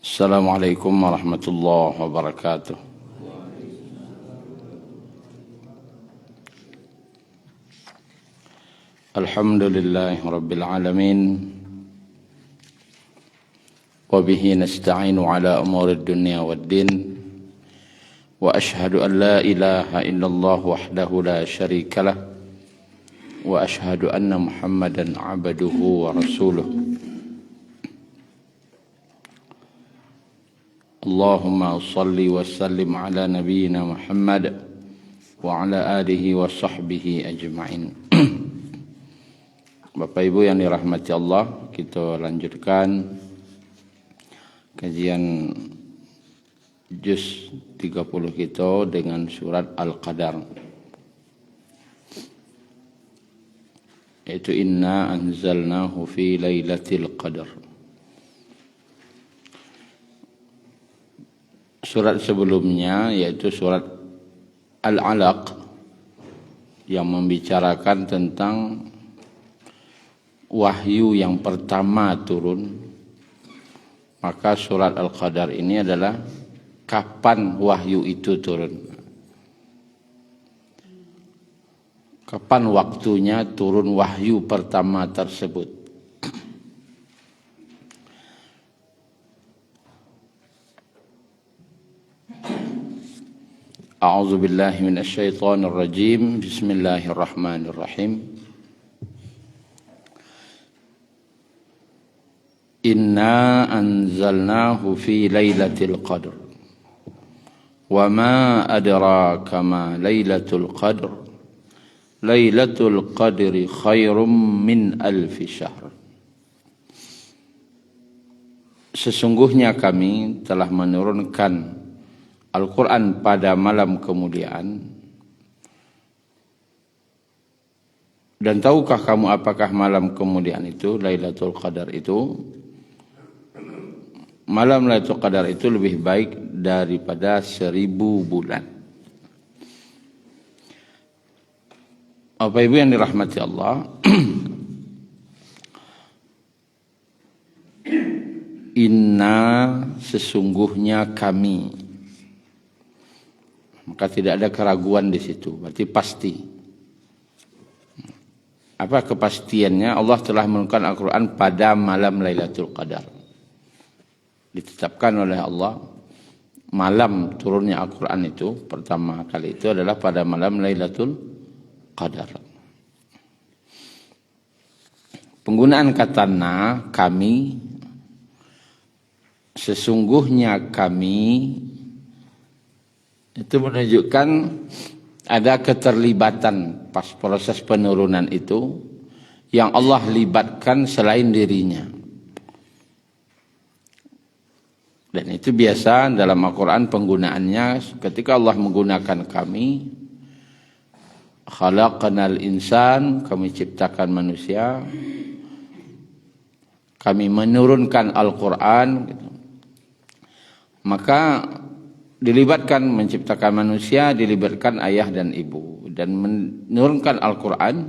Assalamualaikum warahmatullahi wabarakatuh. Alhamdulillahi rabbil alamin. Wa bihi nasta'inu ala umuri dunya waddin. Wa ashhadu an la ilaha illallah wahdahu la syarika lah. Wa ashhadu anna Muhammadan abduhu wa rasuluh. Allahumma salli wa sallim ala nabiyyina Muhammad wa ala alihi wa sahbihi ajma'in. Bapak Ibu yang dirahmati Allah, kita lanjutkan kajian juz 30 kita dengan surat Al-Qadar. Yaitu inna anzalnahu fi lailatul qadar. Surat sebelumnya yaitu surat Al-Alaq yang membicarakan tentang wahyu yang pertama turun. Maka surat Al-Qadar ini adalah kapan wahyu itu turun. Kapan waktunya turun wahyu pertama tersebut. A'udzu billahi minasy syaithanir rajim. Bismillahirrahmanirrahim. Inna anzalnahu fi lailatul qadr. Wa ma adraka ma lailatul qadr. Lailatul qadri khairum min alfi syahr. Sesungguhnya kami telah menurunkan Al-Quran pada malam kemuliaan. Dan tahukah kamu apakah malam kemuliaan itu, Lailatul Qadar itu? Malam Lailatul Qadar itu lebih baik daripada 1000 bulan. Bapak Ibu yang dirahmati Allah, inna sesungguhnya kami. Maka tidak ada keraguan di situ, berarti pasti. Apa kepastiannya? Allah telah menurunkan Al-Quran pada malam Lailatul Qadar. Ditetapkan oleh Allah malam turunnya Al-Quran itu pertama kali itu adalah pada malam Lailatul Qadar. Penggunaan kata na, kami, sesungguhnya kami, itu menunjukkan ada keterlibatan pas proses penurunan itu yang Allah libatkan selain dirinya. Dan itu biasa dalam Al-Quran penggunaannya ketika Allah menggunakan kami, khalaqnal insan, kami ciptakan manusia, kami menurunkan Al-Quran, gitu. Maka dilibatkan menciptakan manusia, dilibatkan ayah dan ibu. Dan menurunkan Al-Quran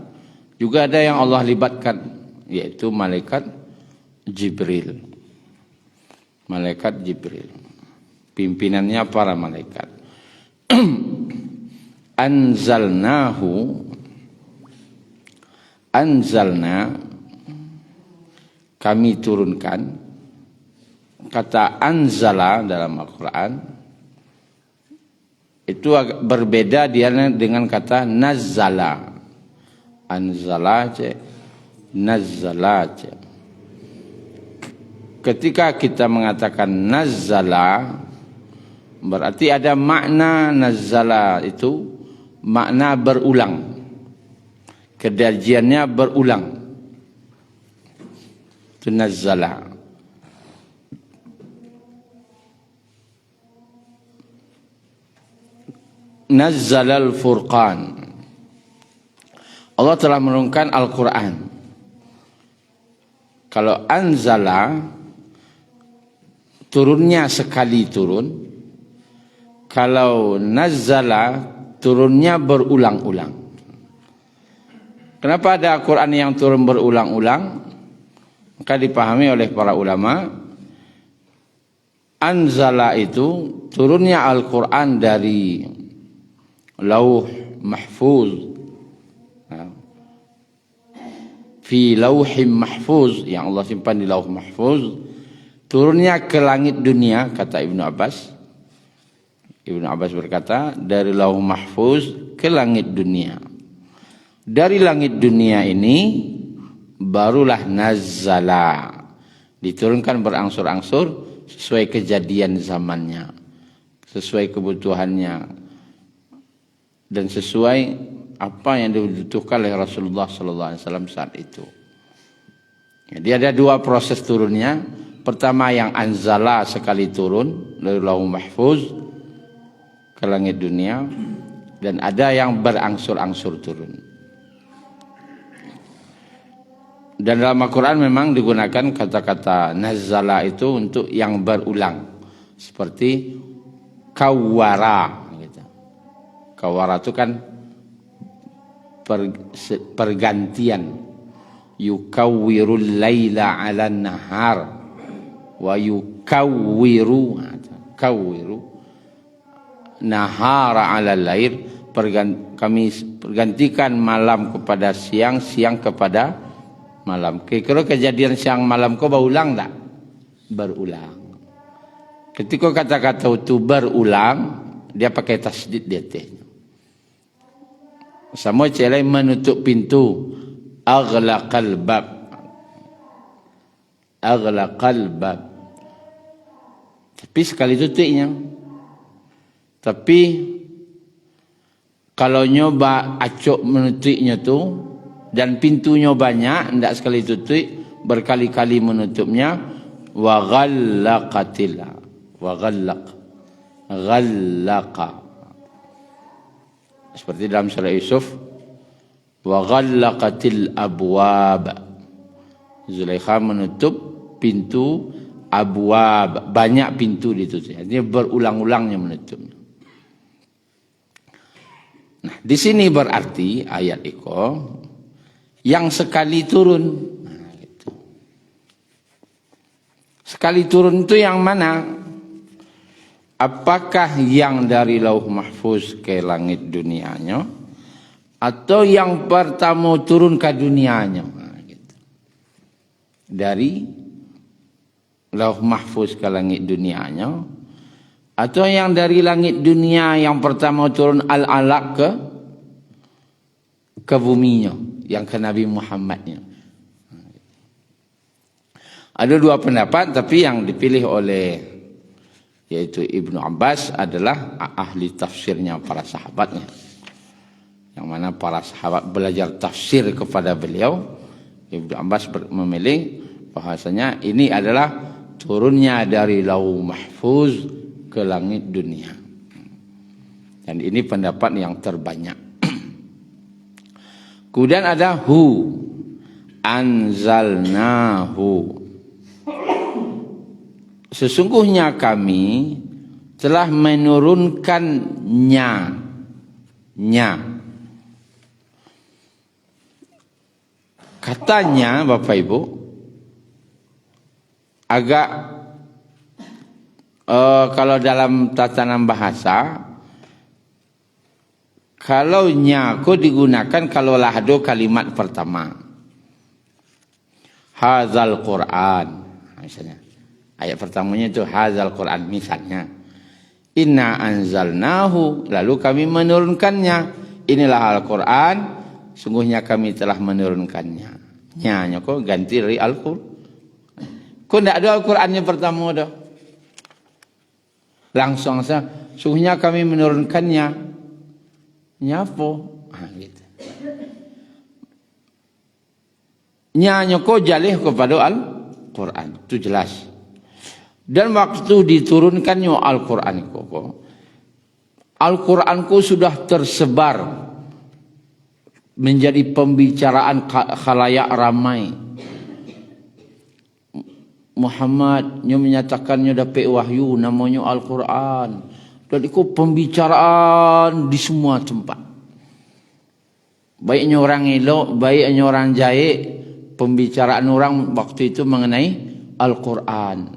juga ada yang Allah libatkan, yaitu malaikat Jibril. Malaikat Jibril, pimpinannya para malaikat. Anzalna, kami turunkan. Kata anzala dalam Al-Quran itu berbeda dia dengan kata nazzala. Anzala, nazzala. Ketika kita mengatakan nazzala, berarti ada makna nazzala itu makna berulang. Kejadiannya berulang. Itu nazzala. Nazzalal Furqan. Allah telah menurunkan Al-Quran. Kalau anzala, turunnya sekali turun. Kalau nazzala, turunnya berulang-ulang. Kenapa ada Al-Quran yang turun berulang-ulang? Maka dipahami oleh para ulama, Anzala itu turunnya Al-Quran dari Lauh Mahfuz, fi Lauhim Mahfuz, yang Allah simpan di Lauh Mahfuz, turunnya ke langit dunia, kata Ibnu Abbas. Ibnu Abbas berkata, dari Lauh Mahfuz ke langit dunia. Dari langit dunia ini barulah nazala, diturunkan berangsur-angsur sesuai kejadian zamannya, sesuai kebutuhannya, dan sesuai apa yang dibutuhkan oleh Rasulullah SAW saat itu. Jadi ada dua proses turunnya. Pertama yang anzala, sekali turun dari Lauh Mahfuz ke langit dunia, dan ada yang berangsur-angsur turun. Dan dalam Al-Quran memang digunakan kata-kata nazala itu untuk yang berulang, seperti kawara gitu. Kawara itu kan pergantian, yukawwirul laila 'alan nahar wa yukawwiru nahara 'alal lail, kami pergantikan malam kepada siang, siang kepada malam. Kira-kira kejadian siang malam kau berulang tak? Berulang. Ketika kata-kata itu berulang, dia pakai tasdid di atasnya. Sama celai menutup pintu, aghlaqal bab. Aghlaqal bab. Tapi sekali tutupnya. Tapi kalau nyoba acok menutupnya tu, dan pintunya banyak, tidak sekali tutup, berkali-kali menutupnya, wa ghallaqatila, wa ghallaqa, seperti dalam surah Yusuf, wa ghallaqatil abwab, Zulaikha menutup pintu, abwab, banyak pintu ditutup, artinya berulang-ulangnya menutupnya. Nah, di sini berarti ayat itu yang sekali turun. Nah, gitu. Sekali turun itu yang mana? Apakah yang dari Lauh Mahfuz ke langit dunianya, atau yang pertama turun ke dunianya? Nah, gitu. Dari Lauh Mahfuz ke langit dunianya, atau yang dari langit dunia yang pertama turun al-alaq ke buminya, yang ke Nabi Muhammadnya. Ada dua pendapat, tapi yang dipilih oleh yaitu Ibnu Abbas adalah ahli tafsirnya para sahabatnya, yang mana para sahabat belajar tafsir kepada beliau. Ibnu Abbas memilih bahasanya ini adalah turunnya dari Lauh Mahfuz ke langit dunia, dan ini pendapat yang terbanyak. Kemudian ada hu, anzalnahu, sesungguhnya kami telah menurunkannya. Katanya Bapak Ibu agak kalau dalam tatanan bahasa, kalau nyako digunakan kalau lahdo kalimat pertama. Hazal Quran, misalnya. Ayat pertamanya itu hazal Quran, misalnya. Inna anzalnahu, lalu kami menurunkannya. Inilah Al-Quran, sungguhnya kami telah menurunkannya. Nyanya kok ganti dari Al-Quran. Kok tidak ada Al-Qurannya pertama dah. Langsung saja, sungguhnya kami menurunkannya. Nyapo, gitu. Nyanyo ko jalih kepada Al-Quran, itu jelas. Dan waktu diturunkannya Al-Quran koko, Al-Quranku sudah tersebar menjadi pembicaraan khalayak ramai. Muhammad menyatakannya dapat wahyu namanya Al-Quran. Dan itu pembicaraan di semua tempat. Baiknya orang elok, baiknya orang jahit, pembicaraan orang waktu itu mengenai Al-Quran.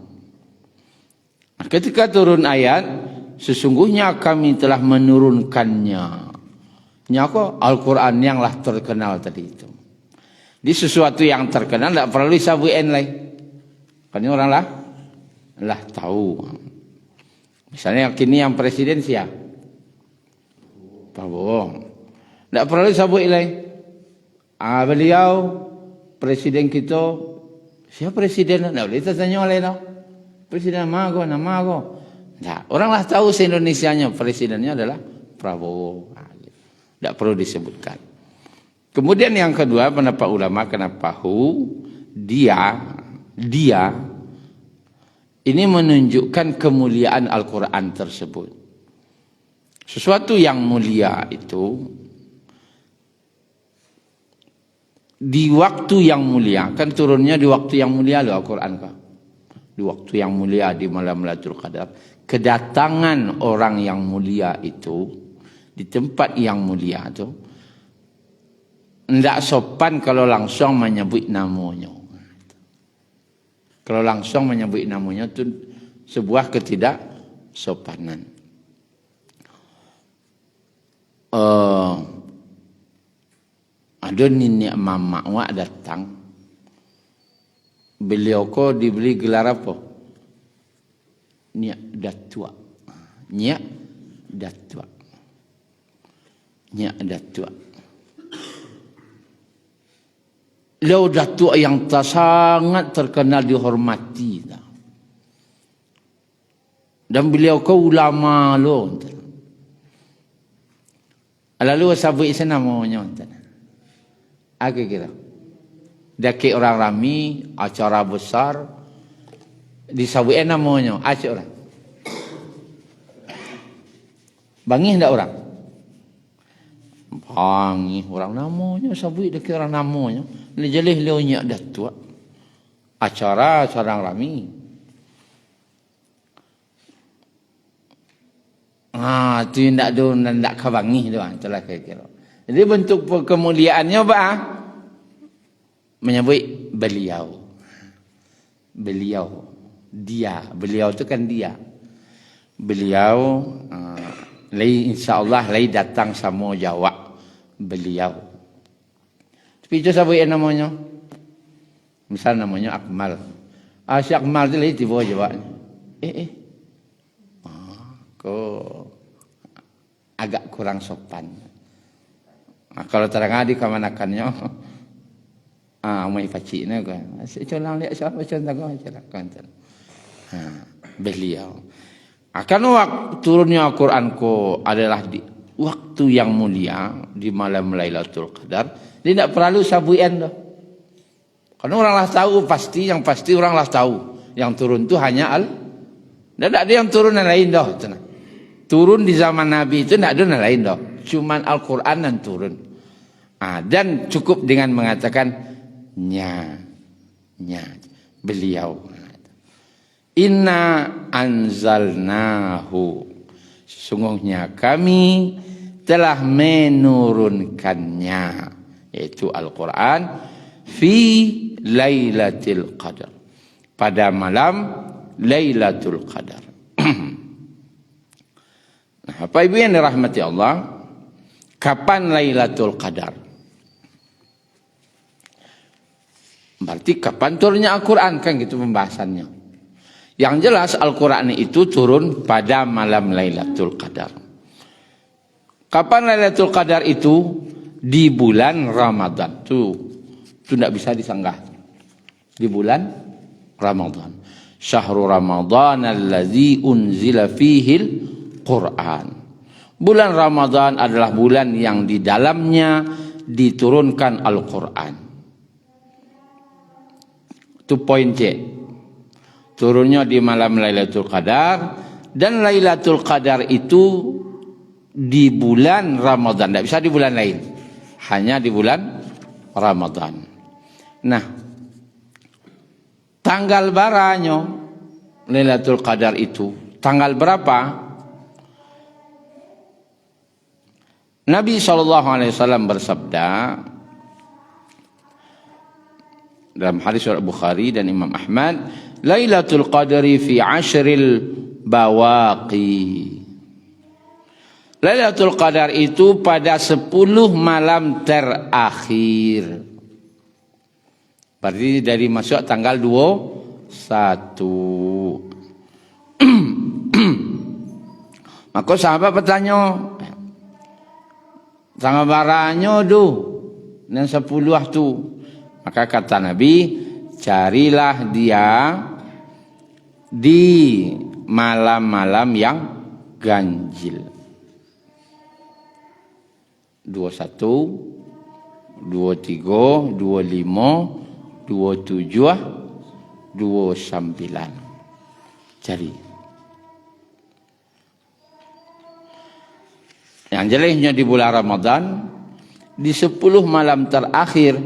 Ketika turun ayat, sesungguhnya kami telah menurunkannya. Nyako Al-Quran yang lah terkenal tadi itu. Di sesuatu yang terkenal tidak perlu disabuin lagi. Kan orang lah tahu. Misalnya kini yang presiden siapa? Prabowo. Tidak perlu disabuin lagi. Beliau presiden kita. Siapa presiden? Tidak boleh tanya oleh no. Presiden nama aku. Nah, orang lah tahu se-Indonesianya presidennya adalah Prabowo. Tidak perlu disebutkan. Kemudian yang kedua, pendapat ulama kenapa dia ini menunjukkan kemuliaan Al-Quran tersebut. Sesuatu yang mulia itu di waktu yang mulia, kan turunnya di waktu yang mulia loh Al-Quran kan. Di waktu yang mulia di malam Lailatul Qadar, kedatangan orang yang mulia itu di tempat yang mulia itu tidak sopan kalau langsung menyebut namanya. Kalau langsung menyebut namanya itu sebuah ketidaksopanan. Ada nenek mama wak datang. Beliau ko diberi gelar apa? Nyak Datua. Nyak Datua. Nyak Datua. Beliau datuk yang sangat terkenal dihormati. Dan beliau kau ulama lo. Lalu sabuk isi namanya. Aku kira. Daki orang rami, acara besar. Disabukin namanya. Acik orang. Bangih tak orang? Bangih orang namanya. Sabuk daki orang namanya. Lejelih leonyak datuk. Acara seorang rami. Tu yang tak ada, tak kabangih tu. Itulah kira-kira. Jadi bentuk kemuliaannya apa? Menyebut beliau. Beliau. Dia. Beliau tu kan dia. Beliau. InsyaAllah lagi datang sama jawab. Beliau. Tapi itu siapa yang namanya? Misal namanya Akmal. Si Akmal tu lagi tiba jawabnya. Kok agak kurang sopan. Kalau terang adik kemanakannya, mai pacik ni kan. Colang lihat siapa contoh kan. Beliau. Akan waktu turunnya Al-Quran ko adalah di waktu yang mulia di malam Lailatul Qadar. Dia tidak perlu sabuin dah. Karena orang lah tahu pasti, yang pasti orang lah tahu. Yang turun tu hanya tidak ada yang turun yang lain dah. Turun di zaman Nabi itu tidak ada yang lain dah. Cuman Al-Quran yang turun. Dan cukup dengan mengatakan beliau. Inna anzalnahu. Sesungguhnya kami telah menurunkannya. Yaitu Al-Quran. Fi Lailatul Qadar. Pada malam Lailatul Qadar. Nah, Bapak Ibu yang dirahmati Allah. Kapan Lailatul Qadar? Berarti kapan turunnya Al-Quran? Kan gitu pembahasannya. Yang jelas Al-Quran itu turun pada malam Lailatul Qadar. Kapan Lailatul Qadar itu? Di bulan Ramadan. Itu tidak bisa disanggah. Di bulan Ramadan. Syahrul Ramadan allazi unzila fihil Quran. Bulan Ramadan adalah bulan yang di dalamnya diturunkan Al-Quran. Itu poin C. Turunnya di malam Lailatul Qadar. Dan Lailatul Qadar itu di bulan Ramadan. Tidak bisa di bulan lain. Hanya di bulan Ramadan. Nah, tanggal berapa Lailatul Qadar itu? Tanggal berapa? Nabi SAW bersabda dalam hadis Bukhari dan Imam Ahmad, Lailatul Qadri fi ashril bawaqi. Lailatul Qadar itu pada 10 malam terakhir. Berarti dari masuk tanggal 21. Maka sahabat bertanya, tanggal baranya tu, dan 10 tu. Maka kata Nabi, carilah dia di malam-malam yang ganjil. 21, 23, 25, 27, 29. Cari. Yang jelasnya di bulan Ramadan, di 10 malam terakhir,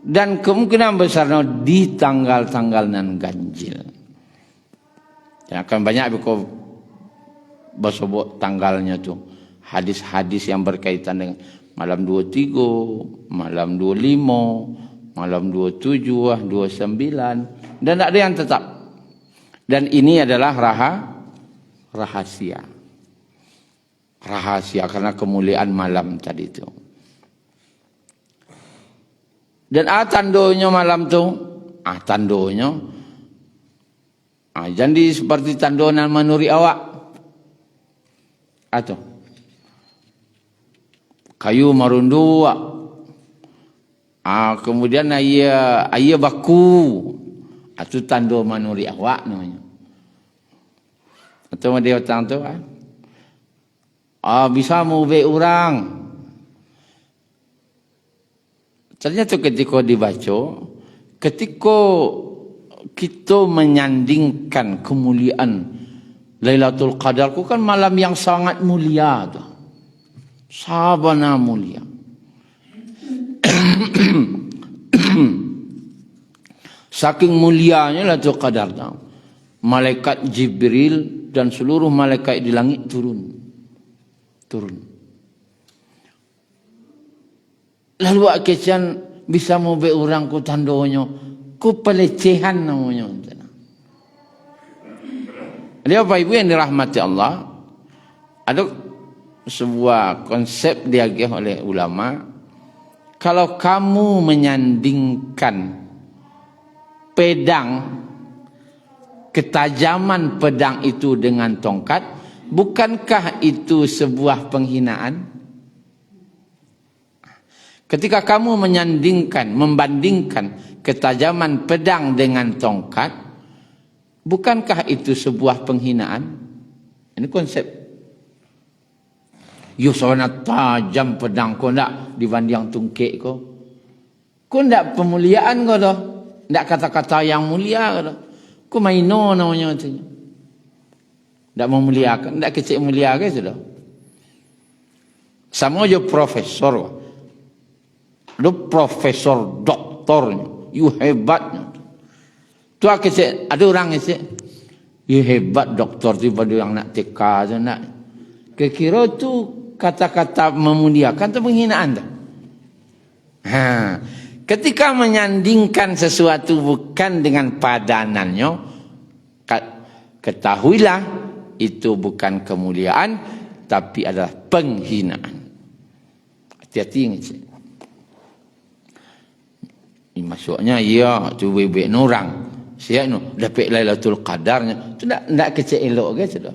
dan kemungkinan besarnya di tanggal-tanggal nan ganjil. Dan akan banyak biko bersobok tanggalnya tu. Hadis-hadis yang berkaitan dengan malam 23, malam 25, malam 27, 29, dan tak ada yang tetap. Dan ini adalah rahasia. Rahasia karena kemuliaan malam tadi itu. Dan tandonya malam tu, tandonya, jadi seperti tandonan menuri awak, atau kayu marundu, kemudian ayah baku, itu tando menuri awak namanya. Atau dia datang tu, bisa mubek orang. Ternyata ketika dibaca, ketika kita menyandingkan kemuliaan Lailatul Qadar, itu kan malam yang sangat mulia tu. Sabana mulia. Saking mulianya Lailatul Qadar tu. Malaikat Jibril dan seluruh malaikat di langit turun. Lalu akhirnya bisa mubek orang ku tandonyo, ku pelecehan namanya. Dia Bapak Ibu yang dirahmati Allah, ada sebuah konsep diagih oleh ulama. Kalau kamu menyandingkan pedang, ketajaman pedang itu dengan tongkat, bukankah itu sebuah penghinaan? Ketika kamu membandingkan ketajaman pedang dengan tongkat, bukankah itu sebuah penghinaan? Ini konsep. You sangat tajam pedang kau nak dibanding tungkek kau. Kau nak pemuliaan kau dah. Nak kata-kata yang mulia kau dah. Kau maino namanya tu. Tak memuliakan, tak kecil muliakan sudah. Sama je profesor. Lu profesor doktornya, you hebatnya. Tu kecil, ada orang kecil, you hebat doktor tiba-tiba yang nak teka tu nak. Kira tu kata-kata memuliakan tu penghinaan tu. Ketika menyandingkan sesuatu bukan dengan padanannya, ketahuilah itu bukan kemuliaan, tapi adalah penghinaan. Hati-hati ngecik. Maksudnya ya tu bebek orang. Siap no dapat Lailatul Qadarnya. Tu tak kecil elok ke sudah.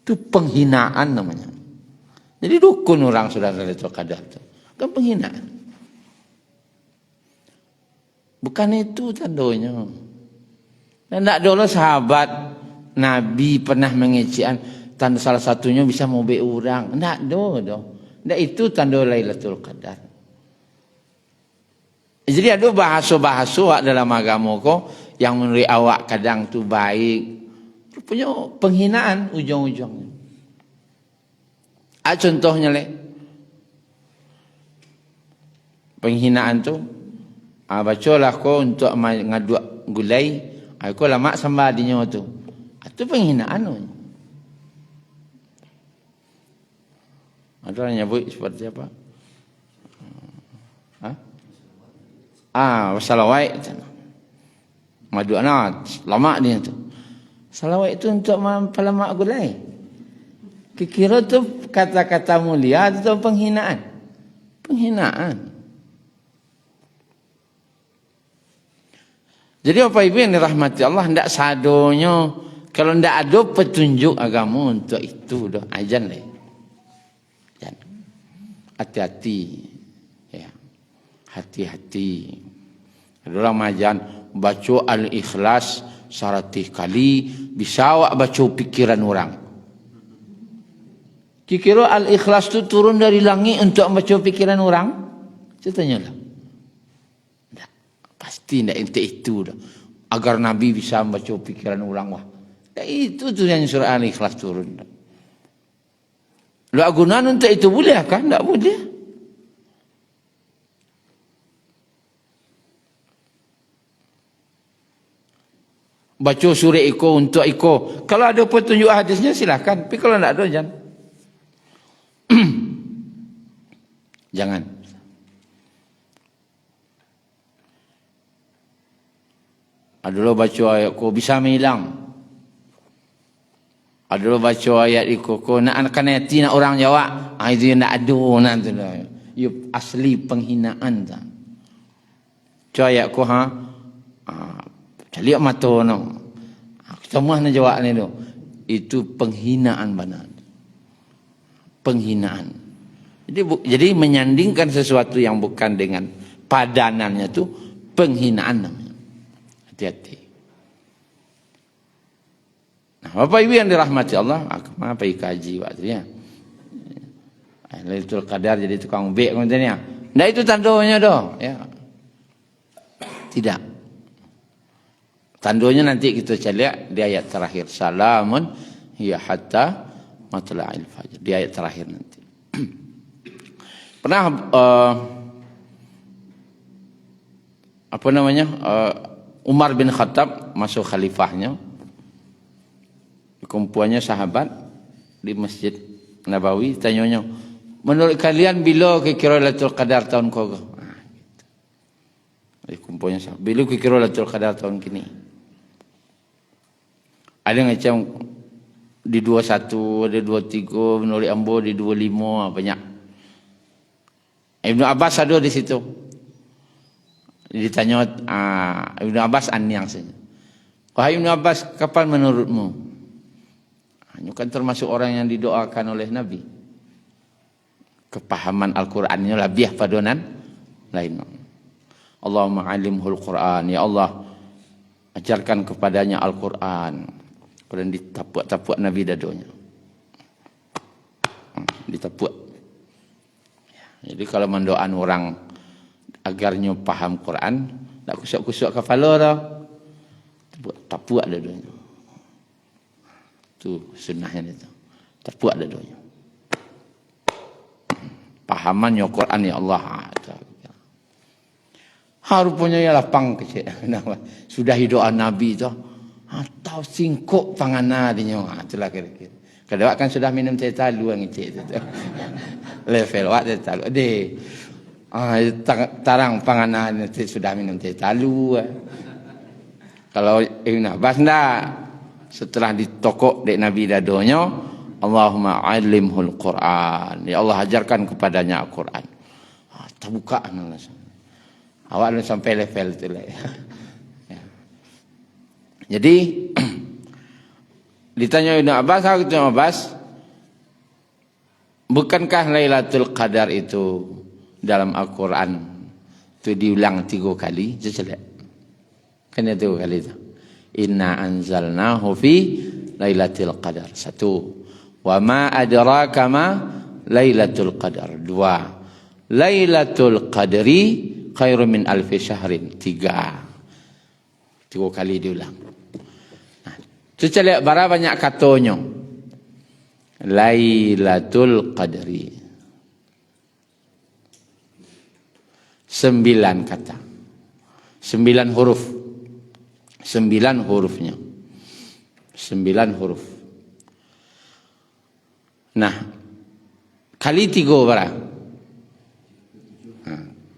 Tu penghinaan namanya. Jadi dukun orang sudah Lailatul Qadar tu. Kan penghinaan. Bukan itu tandanya. Dan tak ada sahabat Nabi pernah mengecekan tanda salah satunya bisa mubek orang. Tak ada. Tak itu tanda Lailatul Qadar. Jadi ada bahasa-bahasa dalam agama ko yang menurut awak kadang tu baik. Rupanya penghinaan ujung-ujungnya. Contohnya penghinaan tu. Bacalah ko untuk ngaduk gulai. Aku lama sambal dinya tu. Itu penghinaan tu. Ada orang nyebut seperti apa? Wassalawai. Madu anak lama dia tu. Salawat itu untuk mempalamak gulai. Kira tu kata-kata mulia atau penghinaan? Penghinaan. Jadi Bapak Ibu yang dirahmati Allah, hendak sadonya kalau hendak ada petunjuk agama untuk itu dah ajan lah. Hati-hati. Ya. Hati-hati. Ada orang majan baca Al-Ikhlas 100 kali bisa awak baca pikiran orang. Kira Al-Ikhlas tu turun dari langit untuk membaca pikiran orang? Ceritanya lah. Tak. Pasti tidak itu dah. Agar Nabi bisa membaca pikiran orang wah. Tak, itu tu yang surah Al-Ikhlas turun. Lu gunaan untuk itu boleh kan? Tak boleh. Baca surah Iko untuk Iko. Kalau ada petunjuk hadisnya silakan. Tapi kalau tak ada jangan. Jangan. Adalah baca ayat ko bisa hilang. Adalah baca ayat ko nak akan hati nak orang jawab. Itu nak adu nanti dah. You asli penghinaan dah. Baca ayat ko caliak mata no. Semua nak jawab ni tu. Itu penghinaan benar. Penghinaan. Jadi menyandingkan sesuatu yang bukan dengan padanannya tu penghinaan namanya. Hati-hati. Nah, Bapak Ibu yang dirahmati Allah, apa kaji waktunya? Lailatul Qadar jadi tukang bek kontennya. Nah itu tandanya doh, ya. Tidak. Tandanya nanti kita lihat di ayat terakhir. Salamun hiya hatta matla'il fajr. Di ayat terakhir nanti. Pernah Umar bin Khattab masuk khalifahnya, kumpulannya sahabat di Masjid Nabawi, tanyanya, menurut kalian bila kira Lailatul Qadar tahun kau? Di kumpulannya sahabat, bila kira Lailatul Qadar tahun kini? Ada yang macam di 21, ada 23, menurut Ambo di 25, banyak. Ibnu Abbas ada di situ. Ditanya Ibnu Abbas yang saja. Wahai Ibnu Abbas, kapan menurutmu? Ini kan termasuk orang yang didoakan oleh Nabi. Kepahaman Al-Qurannya lebih padonan lain. Allahumma alimhul Quran. Ya Allah, ajarkan kepadanya Al-Quran. Kemudian ditapuk-tapuk Nabi dadonya. Ditapuk. Jadi kalau mendoakan orang agarnya paham Quran, tak kusuk-kusuk kepala dah. Tapuk dadonya. Itu sunnahnya itu. Tapuk dadonya. Pahamannya Quran ya Allah. Harupnya ya lapang kecil. Sudah doa Nabi itu. Atau singkuk pangana dia. Itulah kira-kira. Kedua kan sudah minum teh talu yang itu. Level wak teh talu. Tarang panganan sudah minum teh talu. Kalau Ibn Abbas enggak. Setelah ditokok dek Nabi dadonya, Allahumma alimhul Quran. Ya Allah ajarkan kepadanya Al-Quran. Terbuka langsung. Awak sampai level itu lah. Jadi ditanya Ibn Abbas, bukankah Lailatul Qadar itu dalam Al-Quran itu diulang 3 kali? Jelas. Kan itu 3 kali itu. Inna anzalnahu fi Lailatul Qadar. 1. Wa ma adraka ma Lailatul Qadar. 2. Lailatul Qadri khairum min alfi syahrin. 3 kali diulang. Nah, tu lihat berapa banyak katanya. Lailatul Qadri. 9 kata. 9 huruf. 9 hurufnya. 9 huruf. Nah, kali 3 berapa?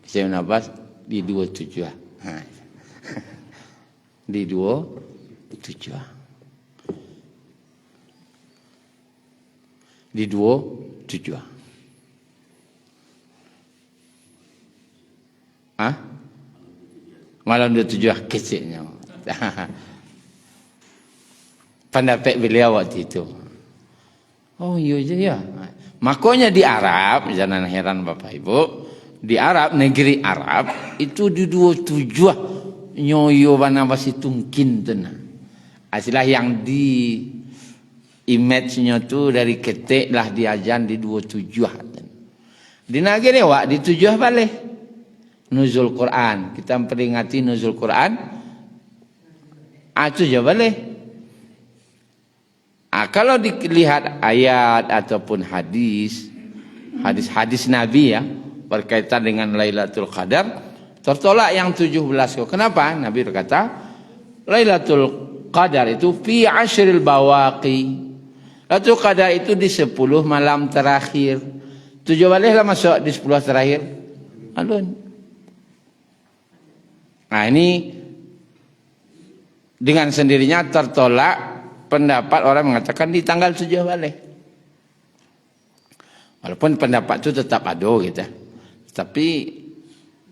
Saya nabas di 27. Di 27. di 27. Malam 27 kecilnya. Pendapat beliau waktu itu. Oh iya je ya. Makanya di Arab, jangan heran Bapak Ibu, di Arab, negeri Arab itu di 27 nyoyo bana basi tungkin tenang. Asilah yang di image-nya tu dari ketik lah diajan di 27. Di negeri awak di 7 balik. Nuzul Quran, kita memperingati nuzul Quran. Itu je boleh. Kalau dilihat ayat ataupun hadis Nabi ya berkaitan dengan Lailatul Qadar, tertolak yang 17. Kenapa? Nabi berkata, Lailatul Qadar itu fi ashril bawaqi. Lailatul Qadar itu di 10 malam terakhir. 7 bolehlah masuk di 10 terakhir. Alun. Nah ini dengan sendirinya tertolak pendapat orang mengatakan di tanggal 7 balik. Walaupun pendapat itu tetap ada gitu. Tapi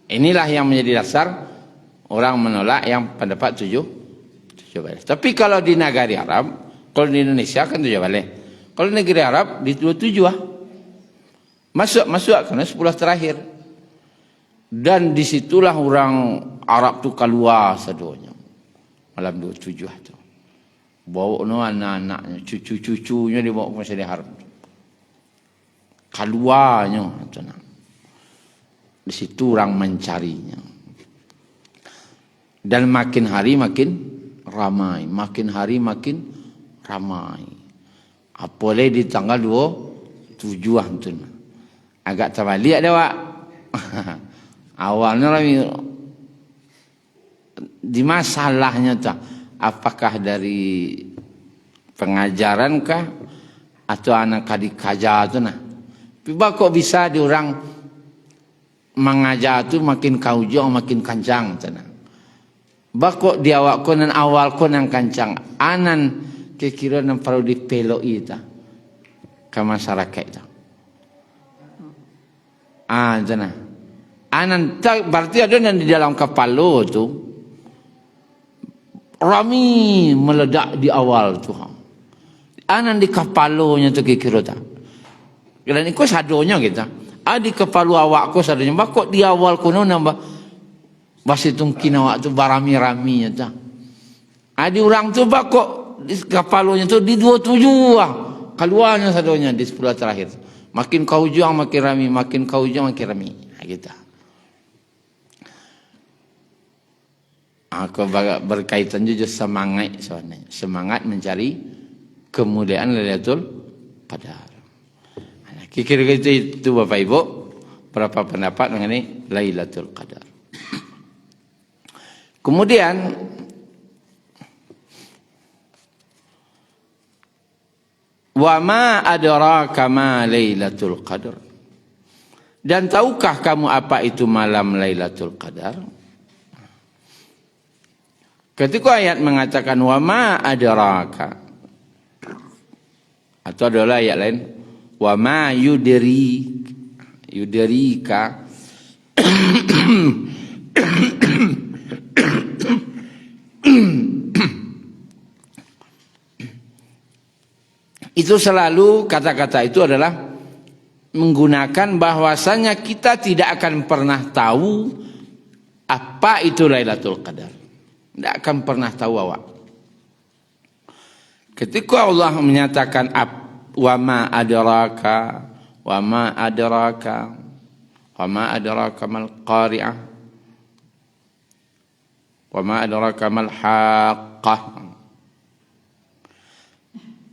inilah yang menjadi dasar orang menolak yang pendapat 7 balik. Tapi kalau di negara Arab, kalau di Indonesia kan 7 balik. Kalau di negeri Arab di 27 masuk karena 10 terakhir. Dan disitulah orang Arab tu keluar sedonya malam 27 tu. Bawa no anak-anaknya, cucu-cucunya dibawa ke Masjidil Haram. Keluarnya tu nak. Di situ orang mencarinya. Dan makin hari makin ramai, makin hari makin ramai. Apalagi di tanggal 27 tu. Agak terbalik ada Wak. Awalnya di masalahnya tak, apakah dari pengajaran kah atau anak adik kaja tu nah. Tapi kok bisa diorang mengajar tu makin kaujung makin kancang tu nah. Bakok di awak ko dan awal ko nang kancang anan kira-kira nang perlu dipeloi ta ke masyarakat tu. Tu nah. Anan berarti ada yang di dalam kapal lo tu rami meledak di awal tu. Anan di kapal lo nya tu kira tak. Dan ikut sadonya kita. Di kapal lo awak ko sadonya. Bakok di awal kono nambah basi tungkin awak tu barami-rami nya tak. Di orang tu bakok di kapal lo nya tu di 27 keluarnya sadonya di 10 terakhir. Makin kau juang makin rami, makin kau juang makin rami. Kita. Aku berkaitan juga semangat sebenarnya. Semangat mencari kemuliaan Lailatul Qadar. Kira-kira itu Bapak Ibu berapa pendapat mengenai Lailatul Qadar. Kemudian wa ma adraka ma Lailatul Qadar. Dan tahukah kamu apa itu malam Lailatul Qadar? Ketika ayat mengatakan wa ma adraka, atau adalah ayat lain wa ma yudrika itu selalu kata-kata itu adalah menggunakan bahwasanya kita tidak akan pernah tahu apa itu Lailatul Qadar. Tidak akan pernah tahu awak. Ketika Allah menyatakan wa ma adraka wa ma adraka wa ma adraka mal qari'ah wa ma adraka mal haqqah.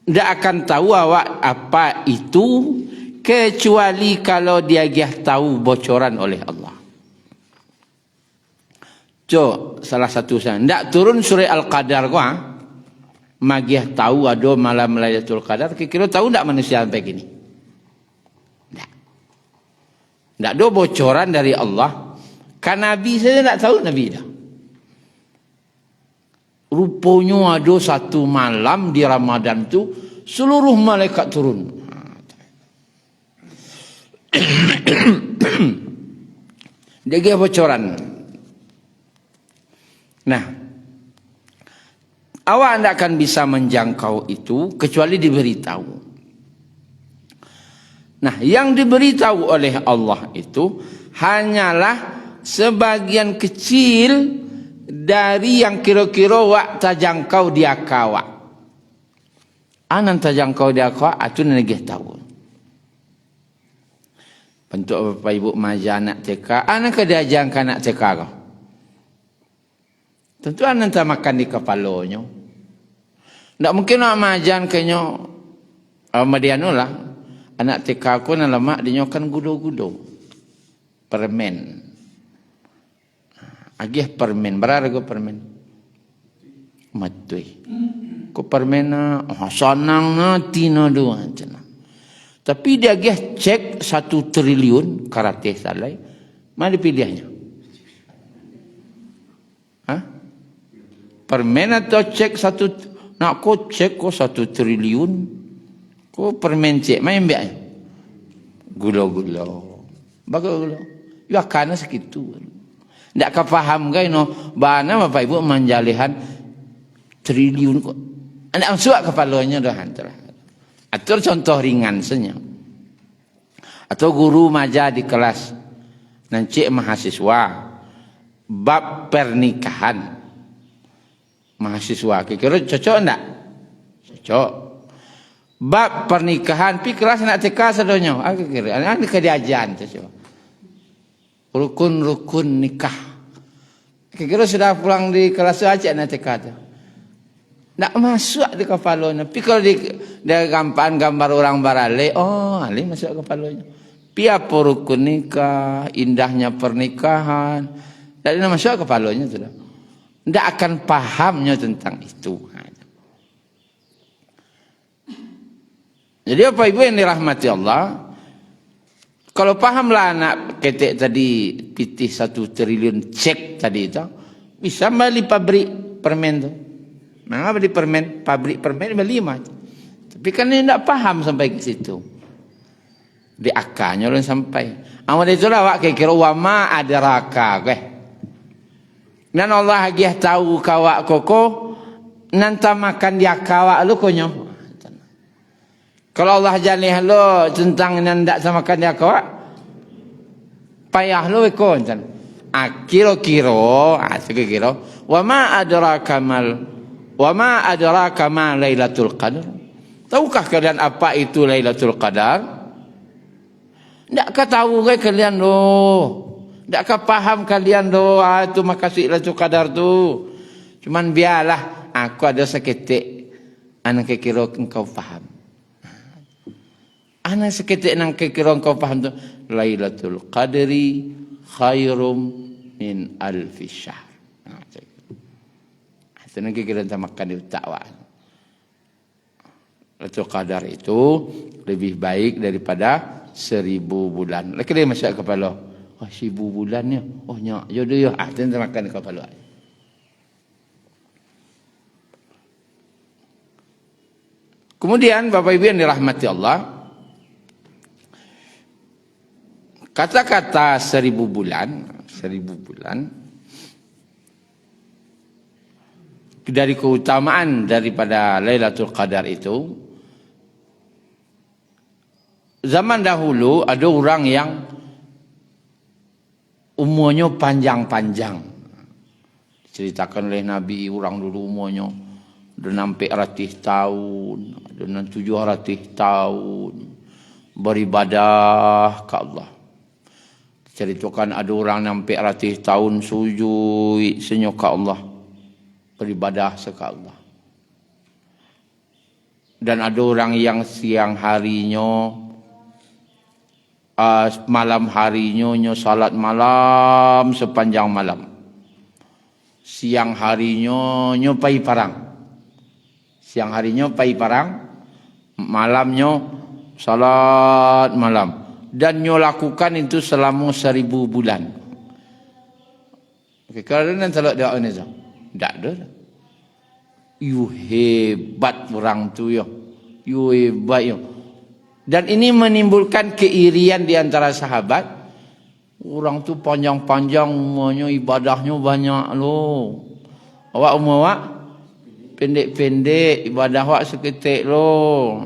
Tidak akan tahu awak apa itu kecuali kalau dia tahu bocoran oleh Allah. Salah satu saya ndak turun surah Al-Qadar kok magiah tahu ada malam Lailatul Qadar kira-kira tahu ndak manusia sampai gini ndak ada bocoran dari Allah kan Nabi saja ndak tahu Nabi dah rupanya ada satu malam di Ramadan tu seluruh malaikat turun Dia bocoran. Nah, awak tidak akan bisa menjangkau itu kecuali diberitahu. Nah, yang diberitahu oleh Allah itu hanyalah sebagian kecil dari yang kira-kira wak tajangkau dia kawak. Anan tajangkau dia kawak, itu negeh tahu. Bentuk Bapak Ibu maja anak TK, anak ke diajarkan anak TK kau? Tentu anak tak makan di kepalanya. Tak mungkin nak majan kenyo Madiano lah. Anak TK aku nak lemak dinyokan gudo-gudo. Permen. Agih permen. Berapa harga permen? Matui. Ko permen na sanang na tina doa cina. Tapi dia agih cek 1 triliun karate salai. Mana pilihnya? Hah? Permen atau cek 1, nak ko cek ko 1 triliun. Ko permen cek main biak. Gulo-gulo. Bagus gulo. Ya kana segitu. Ndak ka faham kai no, bana Bapak Ibu manjalihan triliun kok. Ndak masuk kepalanya dah antara. Atur contoh ringan saja. Atau guru maja di kelas nanti mahasiswa bab pernikahan. Mahasiswa kira cocok enggak? Cocok. Bab pernikahan pi kelas nak TK sadonyo. Aku kira ana kediajan cocok. Rukun-rukun nikah. Kira sudah pulang di kelas aja nak TK tu. Tak masuk di kepalanya. Tapi kalau dia gampang gambar orang barale, oh, ali masuk ke kepalanya. Pi apa rukun nikah, indahnya pernikahan. Tak ada masuk ke kepalanya sudah. Tak akan pahamnya tentang itu. Jadi apa ibu yang dirahmati Allah, kalau pahamlah anak ketek tadi pitih 1 triliun cek tadi itu, bisa beli pabrik permen tu. Mengapa di permen, pabrik permen 5. Tapi kan dia tidak paham sampai ke situ. Di akanya orang sampai. Amal itulah awak kira wama adraka ke. Dan Allah lagi tahu kawak koko nanta makan dia kawak lu konyo. Kalau Allah jalih lo tentang nanda sama makan dia kawak payah lo kon. Kira-kira, kira wama adraka Wama adraka ma Lailatul Qadar. Tahukah kalian apa itu Lailatul Qadar? Endakkah tahu ke kalian doh? Endakkah paham kalian doh itu makasih Lailatul Qadar tu? Cuman biarlah aku ada seketik anak kira engkau faham. Anak seketik nang kira engkau faham tu Lailatul Qadri khairum min alfi syahr. Senang kita makan di takwa. Lailatul Qadar itu lebih baik daripada 1000 bulan. Lagi dia masuk kepala. Oh 1000 bulannya. Oh nyak jodoh ya. Kita makan di kepala. Kemudian Bapak Ibu yang dirahmati Allah, kata-kata 1000 bulan dari keutamaan daripada Lailatul Qadar itu, zaman dahulu ada orang yang umurnya panjang-panjang. Diceritakan oleh Nabi, orang dulu umurnya ada sampai 100 tahun, ada 700 tahun beribadah ke Allah. Diceritakan ada orang sampai 100 tahun sujud senyum ke Allah, beribadah kepada Allah. Dan ada orang yang siang harinya, malam harinya salat malam sepanjang malam. Siang harinya pai parang. Siang harinya pai parang, malamnya salat malam. Dan nyo lakukan itu selama 1000 bulan. Okey, kalau nanti salat doa ni tak ada. You hebat orang tu yo. You hebat yo. Dan ini menimbulkan keirian di antara sahabat. Orang tu panjang-panjang umurnya, ibadahnya banyak loh. Awak umur awak pendek-pendek, ibadah awak seketik loh.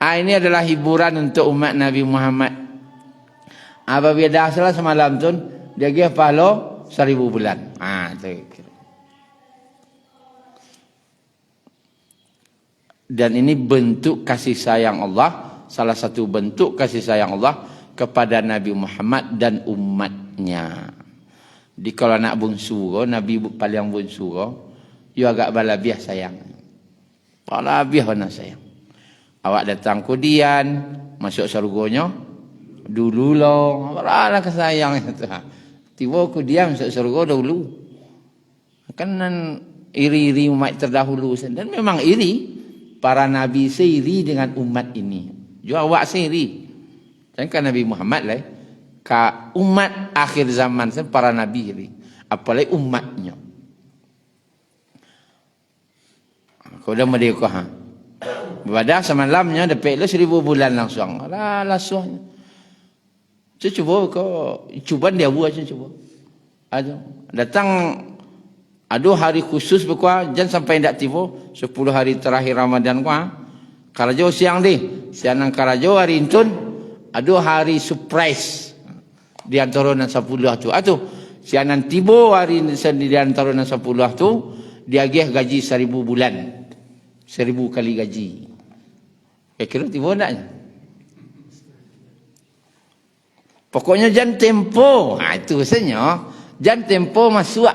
Ini adalah hiburan untuk umat Nabi Muhammad. Apabila dah salah semalam tu, dia pergi pahala 1000 bulan. Dan ini bentuk kasih sayang Allah. Salah satu bentuk kasih sayang Allah kepada Nabi Muhammad dan umatnya. Di kalau nak bungsu, Nabi paling bungsu, you agak balabiah sayang. Balabiah nak sayang. Awak datang kemudian masuk surganya dulu loh. Balalah kesayang itu. Tiba kemudian masuk surga dulu. Kan iri-iri umat terdahulu dan memang iri. Para nabi seiri dengan umat ini. Juga awak seiri. Dan kan Nabi Muhammad lah. Ka umat akhir zaman para nabi iri. Apalagi umatnya. Kau dah merdeka ha. Badah semalamnya dapat 1000 bulan langsung. Alah langsung. Cuba kau cuba dia buat cuba. Ada datang ada hari khusus berkuah jangan sampai ndak tiba 10 hari terakhir Ramadan kuah. Karajo siang deh. Siang nang karajo hari intun ada hari surprise di antara 10 tu. Atuh siang nang tiba hari di antara 10 tu dia agih gaji 1000 bulan. 1000 kali gaji. Kira tiba ndaknya? Pokoknya jangan tempo. Itu rasanya. Jangan tempo masuk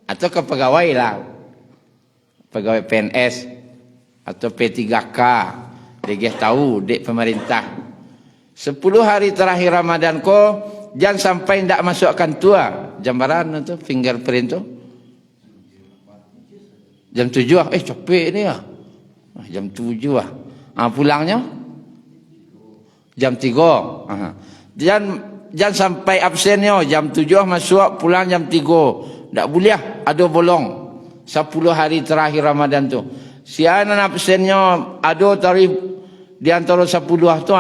atau ke pegawai lah. Pegawai PNS atau P3K. Dia tahu dek pemerintah. 10 hari terakhir Ramadan ko jangan sampai ndak masukkan tua. Jambaran tu fingerprint tu. Jam 7 capek ni ah. Jam 7 ah. Pulangnya jam 3. Jangan sampai absennya jam 7 masuk pulang jam 3. Tak boleh ada bolong 10 hari terakhir Ramadan tu. Sianan absennya ada tarikh di antara 10 tu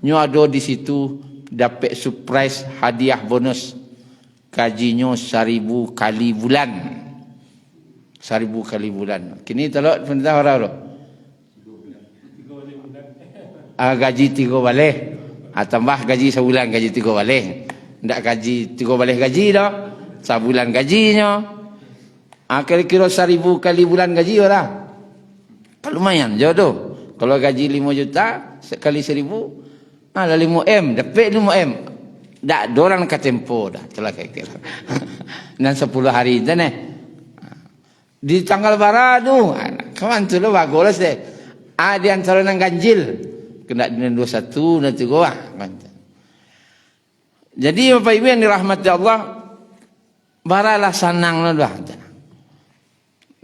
nyo ada di situ dapat surprise hadiah bonus. Gajinya 1000 kali bulan. 1000 kali bulan. Kini telok pentah orang tu. Gaji 3 balik. Tambah gaji sebulan gaji 3 balik. Ndak gaji 3 balik gaji dah. Sebulan gajinya. Kira-kira 1000 kali bulan gaji lah. Lumayan je tu. Kalau gaji 5 juta sekali 1000, 5M, dapat 5M. Dak dorang ke tempo dah. Itulah kira-kira. Dan 10 hari tu ni. Di tanggal barat tu, kawan tu lah bagus deh. Di antara nang ganjil. Kena dengan 21 nanti gua. Jadi Bapak Ibu yang dirahmati Allah, baralah sanang dah.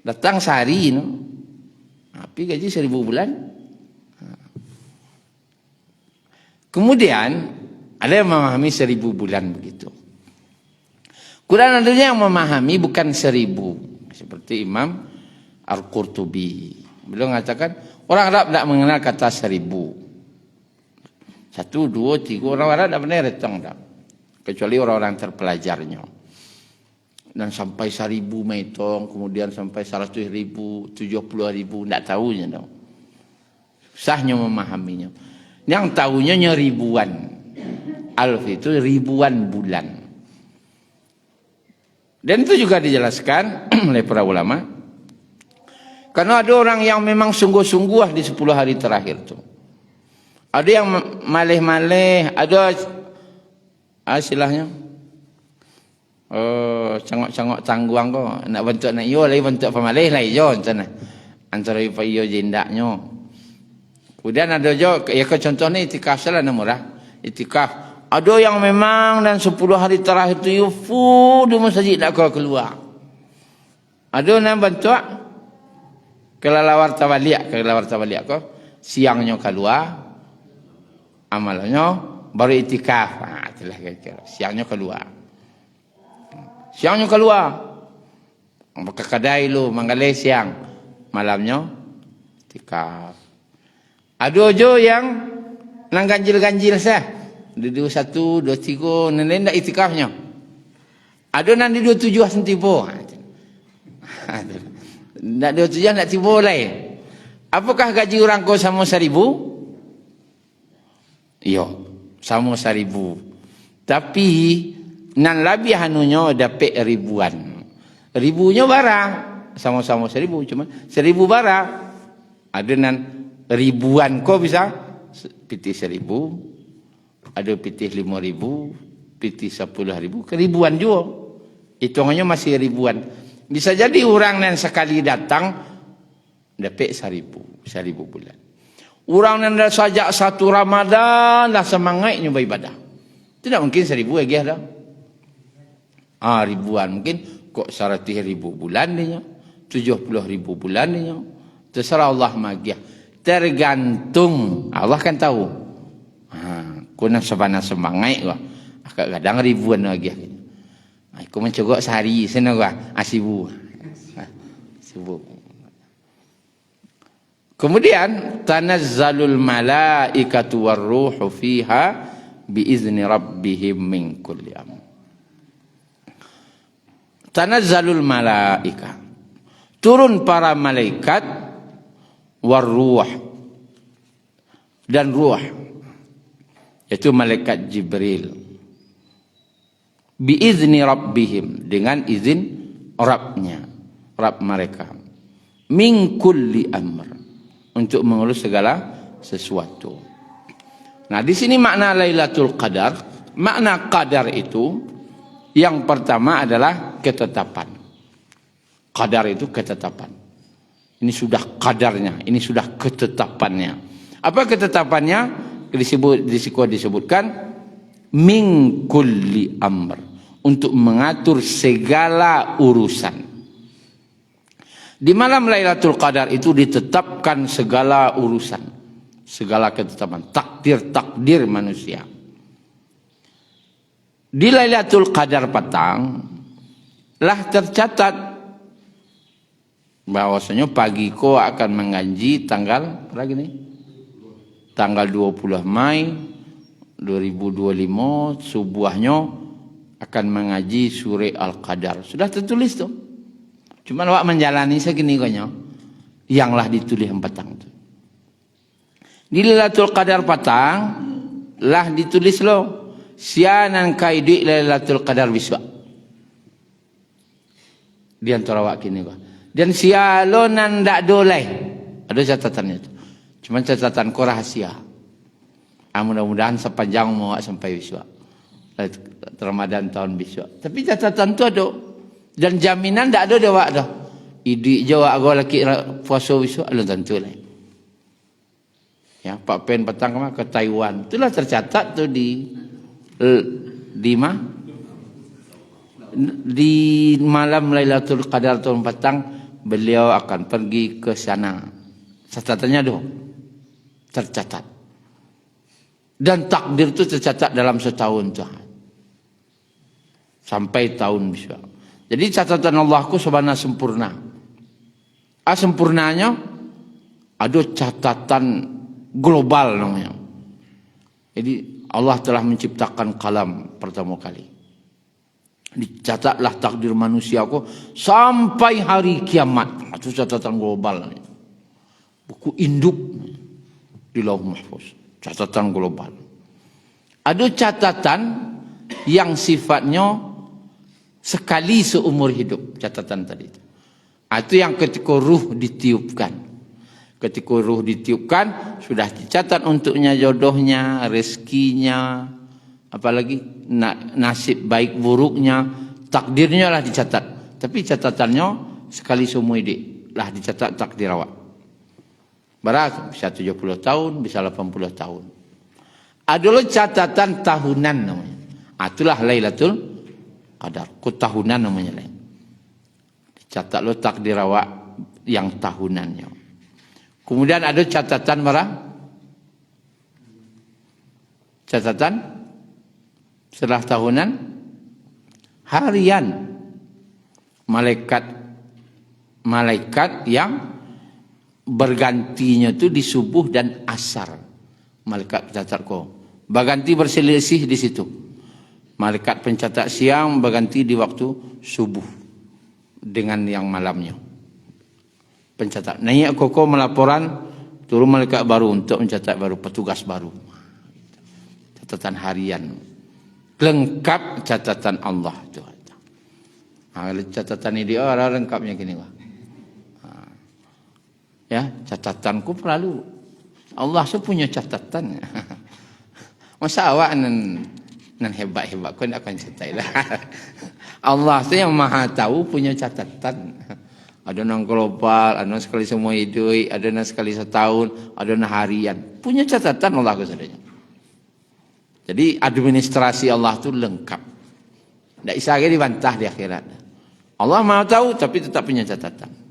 Datang sehari no. Tapi gaji 1000 bulan. Kemudian ada yang memahami 1000 bulan begitu. Quran ada yang memahami bukan 1000. Seperti Imam Al-Qurtubi. Beliau mengatakan orang Arab tidak mengenal kata 1000. 1, 2, 3 orang Arab tak pernah hitung tak. Kecuali orang-orang terpelajarnya. Dan sampai 1000 metong, kemudian sampai 100.000, 70.000, tak tahunya dong. Susahnya memahaminya. Yang tahunya ribuan. Alf itu ribuan bulan. Dan itu juga dijelaskan oleh para ulama. Karena ada orang yang memang sungguh-sungguh di 10 hari terakhir itu. Ada yang malih-malih, ada istilahnya cangok-cangok tangguang ko nak bentuk nak iyo lagi bentuk pemalih lah iyo antara iyo jendaknya. Kemudian ada juga ya contoh ni itikaf salah murah itikaf. Ada yang memang dan 10 hari terakhir tu you full di masjid tak keluar. Ada yang bentuk kelelawar tawaliak ko siangnya keluar amalnya baru itikaf. Itulah kira-kira siangnya keluar. Siangnya keluar. Ke kedai lu manggalai siang. Malamnya itikaf. Ada je yang nang ganjil-ganjil sah. Di 21, 23, nenek tak itikafnya. Ada nang di 27 sentipo. Nak 27 nak tiba lain. Apakah gaji orang kau sama 1,000? Iya, sama 1,000. Tapi nan lebih hanunya dapat ribuan. Ribunya barang sama-sama 1,000, cuma 1,000 barang. Ada nan ribuan kau bisa pitih 1,000, ada pitih 5,000, pitih 10,000, keribuan juga. Hitungannya masih ribuan. Bisa jadi orang yang sekali datang dapat 1,000 bulan. Orang yang dah sajak 1 Ramadan dah semangatnya beribadah. Tidak mungkin 1,000 lagi ada. Ribuan mungkin kok 100,000 bulan dia, 70,000 bulan dia. Terserah Allah magiah. Tergantung Allah kan tahu. Kuna sabana semangat gua. Kadang ribuan lagi. Aku mencogok sehari sana gua 1,000. 1,000. Kemudian tanazzalul malaikatu warruhu fiha biizni rabbihim min kulli amr. Tanazzalul malaika. Turun para malaikat warruh dan ruh. Itu malaikat Jibril. Biizni rabbihim, dengan izin Rabbnya, Rabb mereka. Min kulli amr, untuk mengurus segala sesuatu. Nah, di sini makna Lailatul Qadar, makna qadar itu yang pertama adalah ketetapan. Qadar itu ketetapan. Ini sudah qadarnya, ini sudah ketetapannya. Apa ketetapannya? Disebutkan min kulli amr, untuk mengatur segala urusan. Di malam Lailatul Qadar itu ditetapkan segala urusan, segala ketetapan, takdir manusia. Di Lailatul Qadar petang lah tercatat bahwasanya pagi kau akan mengaji tanggal lagi nih, tanggal 20 Mei 2025 subuhnya akan mengaji surah Al-Qadar. Sudah tertulis tuh. Cuma awak menjalani segini konyol yang lah ditulis petang tu. Di Lailatul Qadar petang lah ditulis lo sianan kaidi Lailatul Qadar biswa. Di antara awak kini kok. Dan sialonan ndak doleh. Ada catatannya itu. Cuma catatan ko rahasia. Mudah-mudahan sepanjang mau sampai biswa. Ramadan tahun biswa. Tapi catatan tu ada. Dan jaminan tak ada wak dah. Idik jawab aku laki puasa besok alun tentu lah. Ya, Pak Pen petang ke Taiwan. Itulah tercatat tu di malam Lailatul Qadar tahun petang beliau akan pergi ke sana. Catatannya tu tercatat. Dan takdir itu tercatat dalam setahun Tuhan. Sampai tahun besok. Jadi catatan Allahku sebenarnya sempurna. Sempurnanya ada catatan global namanya. Jadi Allah telah menciptakan kalam pertama kali. Dicatatlah takdir manusiaku sampai hari kiamat. Itu catatan global namanya. Buku induk di Lauh Mahfuz. Catatan global. Ada catatan yang sifatnya sekali seumur hidup, catatan tadi itu. Itu yang ketika ruh ditiupkan. Ketika ruh ditiupkan, sudah dicatat untuknya jodohnya, rezekinya, apalagi nasib baik buruknya, takdirnya lah dicatat. Tapi catatannya sekali seumur hidup lah dicatat takdir awak. Berapa? Bisa 70 tahun, bisa 80 tahun. Adalah catatan tahunan namanya. Itulah Lailatul Qadar. Tahunan namanya lain. Dicatat lo takdir awak yang tahunannya. Kemudian ada catatan berapa? Catatan setelah tahunan harian. Malaikat yang bergantinya itu di subuh dan asar. Malaikat pencatat kau berganti berselisih di situ. Malaikat pencatat siang berganti di waktu subuh dengan yang malamnya. Pencatat naik koko melaporan, turun malaikat baru untuk mencatat baru, petugas baru. Catatan harian lengkap catatan Allah itu. Catatan ini dia orang lengkapnya gini wah. Ya, catatanku perlu. Allah tu punya catatan. Masa awak nan hebat-hebat kau nak akan catat lah. Allah tu yang maha tahu punya catatan. Ada nang global, ada nang sekali semua hidup, ada nang sekali setahun, ada nang harian. Punya catatan Allah kesadanya. Jadi administrasi Allah tu lengkap. Tak bisa lagi dibantah di akhirat. Allah maha tahu tapi tetap punya catatan.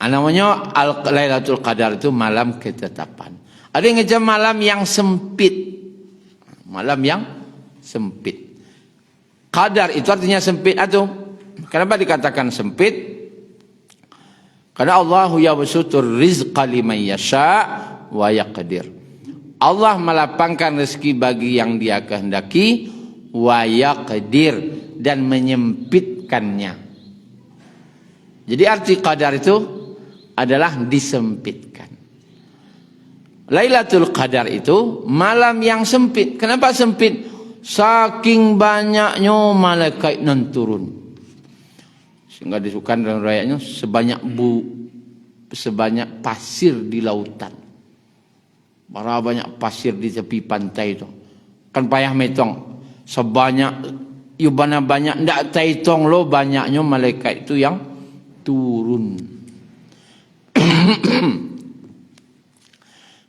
Namanya Lailatul Qadar itu malam ketetapan. Ada yang ngejam malam yang sempit. Malam yang sempit. Qadar itu artinya sempit atau? Kenapa dikatakan sempit? Karena Allahu yabsutur rizqa liman yasha wa yaqdir. Allah melapangkan rezeki bagi yang Dia kehendaki, wa yaqdir, dan menyempitkannya. Jadi arti qadar itu adalah disempitkan. Lailatul Qadar itu malam yang sempit. Kenapa sempit? Saking banyaknya malaikat nan turun. Sehingga disebutkan dalam riwayatnya sebanyak pasir di lautan. Berapa banyak pasir di tepi pantai itu. Kan payah metong. Sebanyak yubana banyak ndak taitong lo banyaknya malaikat itu yang turun.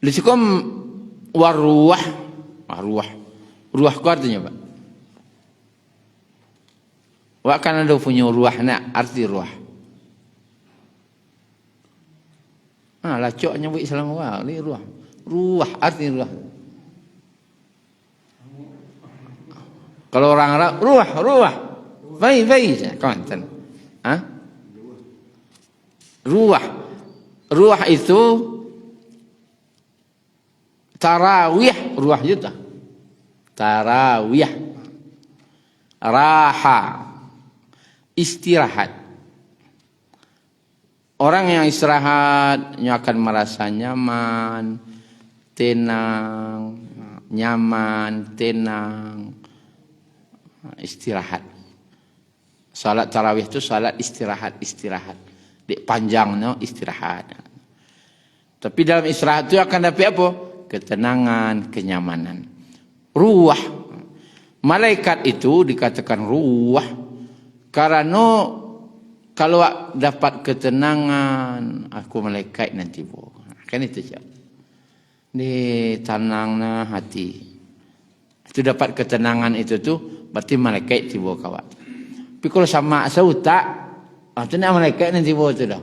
Lisikum waruah. Ruah ku artinya Pak. Wak kan ada punya ruah nak arti ruah. Lacok nyebut Islam wak ni ruah. Ruah arti ruah. Kalau orang Arab ruah. Fai kawan. Ruah itu tarawih, ruah juta. Tarawih. Raha. Istirahat. Orang yang istirahatnya akan merasa nyaman, tenang, istirahat. Salat tarawih itu salat istirahat. Di panjangnya istirahat. Tapi dalam istirahat itu akan dapat apa? Ketenangan, kenyamanan. Ruah. Malaikat itu dikatakan ruah karena kalau dapat ketenangan, aku malaikat nanti bo. Kan itu saja. Di tenangnya hati. Itu dapat ketenangan itu tuh berarti malaikat tiba kawan. Tapi kalau sama sauta, itu nak malaikat nanti bo tu dah.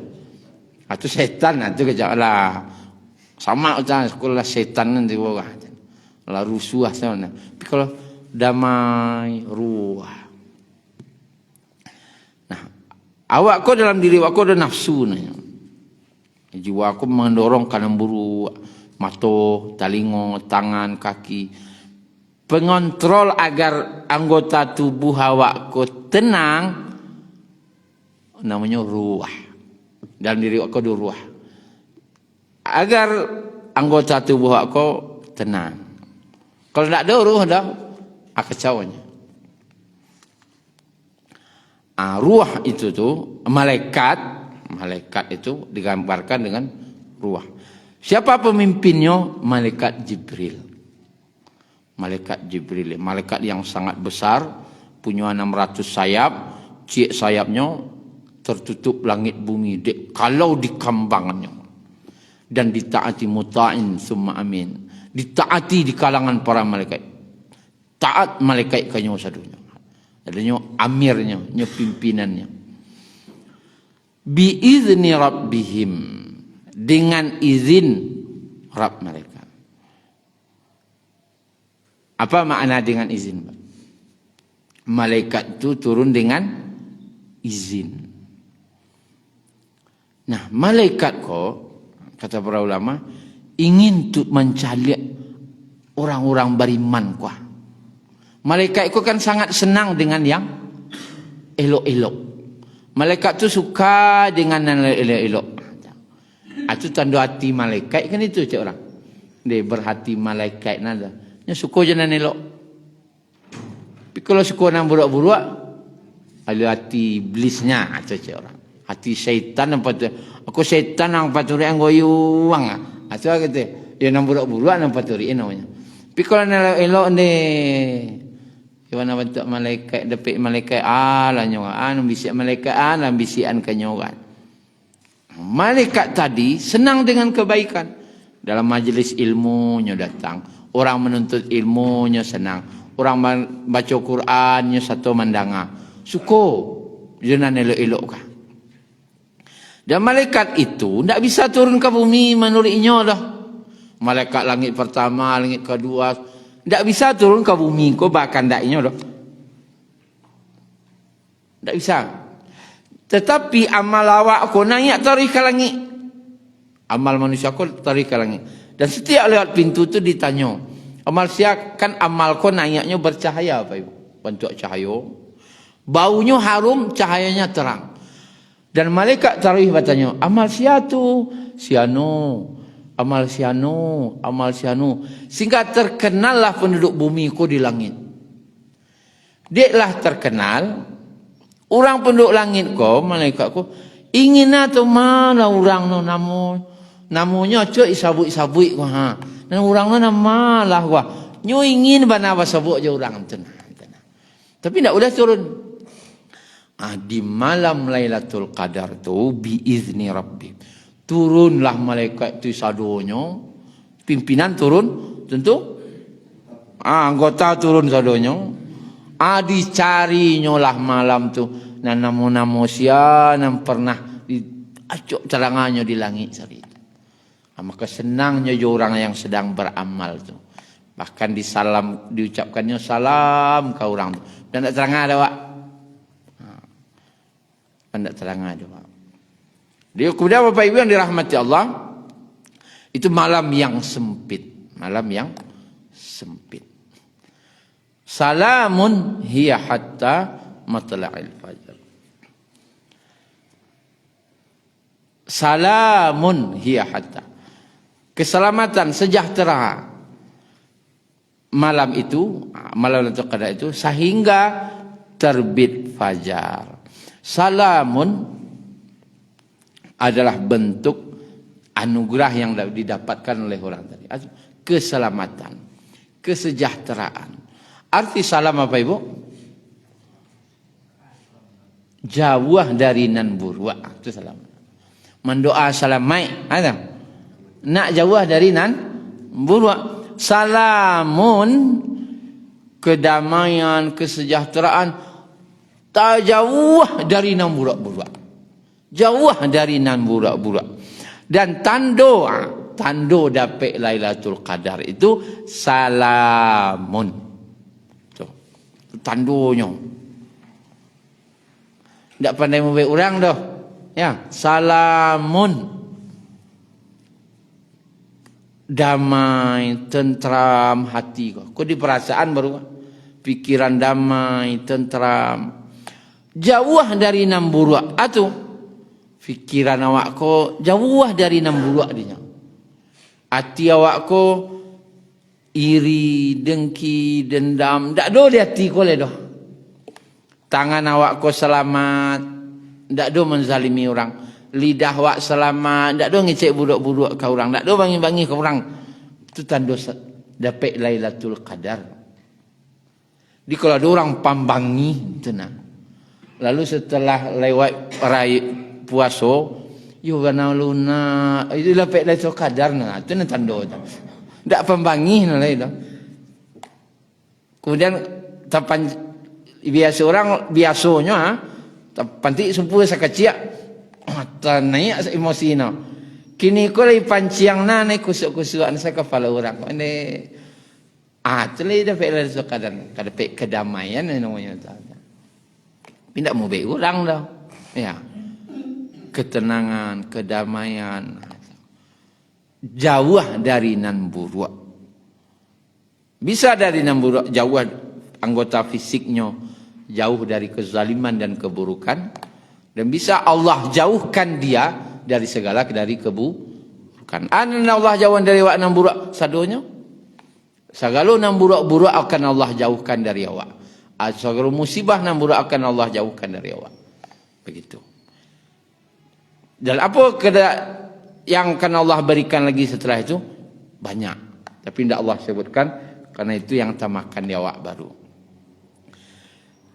Itu setan itu kejalah. Sama ucapan sekolah setan nanti bo kah. Lah rusuh sana. Tapi kalau damai, ruah. Nah, awak kau dalam diri awak kau ada nafsu nanya. Jiwa aku mendorong kanan buru, mata, talingo, tangan, kaki. Pengontrol agar anggota tubuh awak kau tenang namanya ruah. Dalam diri awak kau ada ruah. Agar anggota tubuh awak kau tenang. Kalau tidak ada ruh dah kecauannya. Ruah itu tuh malaikat itu digambarkan dengan ruah. Siapa pemimpinnya? Malaikat Jibril. Malaikat yang sangat besar, punya 600 sayap, sayapnya tertutup langit bumi kalau dikembangannya. Dan ditaati muta'in summa amin. Ditaati di kalangan para malaikat. Taat malaikat kanyo sadunya. Adanya amirnya, pimpinannya. Biizni rabbihim, dengan izin Rabb mereka. Apa makna dengan izin? Malaikat itu turun dengan izin. Nah, malaikat kata para ulama, ingin tu mencari orang-orang beriman kuah. Malaikat itu kan sangat senang dengan yang elok-elok. Malaikat tu suka dengan yang elok-elok. Itu tanda hati malaikat kan itu cik orang. Dia berhati malaikat nada. Nya suka je nan elok. Tapi kalau suka nan burak-burak, ada hati iblisnya cik orang. Hati syaitan apa tu? Aku syaitan nang paturi anggoyuang. Itu kata. Ya nan burak-burak nan paturi namanya. Tapi kalau nan elok ni Iwana bentuk malaikat, dapik malaikat, lah nyoran, bisian malaikat, lah bisian kenyoran. Malaikat tadi senang dengan kebaikan. Dalam majlis ilmunya datang. Orang menuntut ilmunya senang. Orang baca Qurannya satu mandanga. Suko, jangan elok-elok kah. Dan malaikat itu tidak bisa turun ke bumi menurutnya dah. Malaikat langit pertama, langit kedua, tidak bisa turun ke bumi kau bahkan daknya doh. Tidak bisa. Tetapi amal awak kau naik tarik ke langit. Amal manusia kau tarik ke langit. Dan setiap lewat pintu tu ditanya, amal siap kan amal kau naiknya bercahaya apa ibu? Bentuk cahaya. Baunya harum, cahayanya terang. Dan malaikat tarik bertanya, amal siap tu? Siano. Amal sianu. Sehingga terkenallah penduduk bumi ku di langit. Deklah terkenal. Orang penduduk langit ko, malaikat ko, ingin atau mana orang no namunya cok isabuk ko ha. Dan orang no nama lah wah. Nyo ingin bana sabuk je orang tenang. Tapi tidak boleh turun. Di malam Lailatul Qadar tu biizni Rabbi. Turunlah malaikat itu sadonya. Pimpinan turun tentu. Anggota turun sadonya. Dicarinya lah malam tu. Dan namo-namo sia yang pernah diacuk terangannya di langit sari. Maka senangnya orang yang sedang beramal tu. Bahkan diucapkannya salam ke orang tu. Dan tak terang ada wak. Tak terang ada wak. Dia kemudian Bapak Ibu yang dirahmati Allah, itu malam yang sempit. Malam yang sempit. Salamun hiya hatta matla'il fajar. Salamun hiya hatta. Keselamatan, sejahtera. Malam itu, malam Lailatul Qadar itu, sehingga terbit fajar. Salamun adalah bentuk anugerah yang didapatkan oleh orang tadi. Keselamatan, kesejahteraan. Arti salam apa ibu? Jauh dari nan buruk. Itu salam. Mendoa salamai. Nak jauh dari nan buruk. Salamun, kedamaian, kesejahteraan. Tak jauh dari nan buruk-buruk. Jauh dari nan burak-burak. Dan tando dapat Lailatul Qadar itu salamun. Tandonya. Tak pandai membaik orang dah. Ya, salamun. Damai, tentram hati kau. Kau di perasaan baru. Pikiran damai, tentram. Jauh dari nan burak. Fikiran awak ko jauh dari nan burak dia. Hati awak ko iri, dengki, dendam, ndak do di hati ko le doh. Tangan awak ko selamat, ndak do menzalimi orang. Lidah awak selamat, ndak do ngecek buruk-buruk ke orang, ndak do bangi-bangi ke orang. Itu tanda dapat Lailatul Qadar. Di kalau ada orang pambangi tenang. Lalu setelah lewat puaso, yo bana luna, itu dapat Lailatul Qadar nah, itu tanda tu. Ndak pembangi nah itu. Kemudian tapan biasa orang biasanya panti sumpu sakacia naik emosi no. Kini ko lagi panciang na naik kusuk-kusukan sa kepala orang. Ini tuli dapat Lailatul Qadar, dapat kedamaian namanya tu. Tidak mau baik orang dah. Ya. ketenangan, kedamaian. Jauh dari nan buruk. Bisa dari nan buruk, jauh anggota fisiknya, jauh dari kezaliman dan keburukan. Dan bisa Allah jauhkan dia dari segala dari keburukan. Anna Allah jauhan dari wak nan buruk sadonya. Segala nan buruk-buruk akan Allah jauhkan dari awak. Segala musibah nan buruk akan Allah jauhkan dari awak. Begitu. Dan apa yang akan Allah berikan lagi setelah itu? Banyak. Tapi tidak Allah sebutkan. Karena itu yang tamakan di awak baru.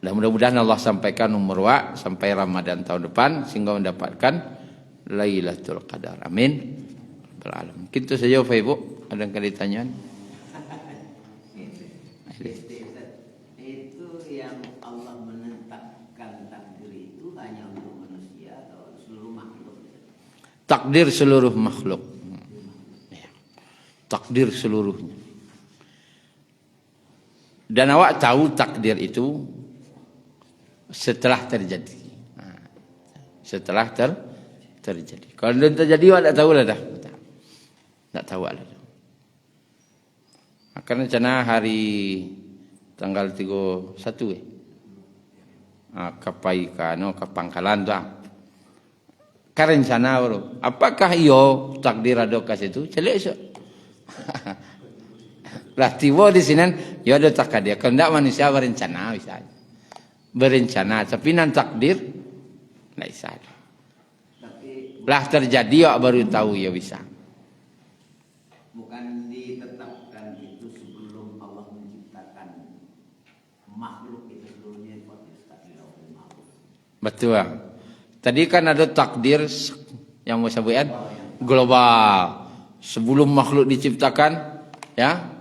Dan mudah-mudahan Allah sampaikan umur wa sampai Ramadan tahun depan. Sehingga mendapatkan Lailatul Qadar. Amin. Beralamin. Itu saja Bapak Ibu. Ada yang ditanyaan? Itu yang Allah menetapkan takdir itu hanya untuk manusia atau seluruh makhluk? Takdir seluruh makhluk. Takdir seluruhnya. Dan awak tahu takdir itu setelah terjadi. Setelah terjadi. Kalau belum terjadi awak tak tahu lah dah. Tak tahu lah. Akan rencana hari tanggal 31 kapai kano kapangkalan tu. Kan rencana baru. Apakah iyo takdir ada kat situ? Celek so. Lah tiba di sini ya ada takdir. Kalau tidak manusia berencana bisa. Berencana tapi nan takdir tidak bisa. Lah terjadi ya baru tahu ya bisa. Bukan ditetapkan itu sebelum Allah menciptakan makhluk itu seluruhnya takdir makhluk. Betul. Tadi kan ada takdir yang mau sebutkan global. Sebelum makhluk diciptakan, ya.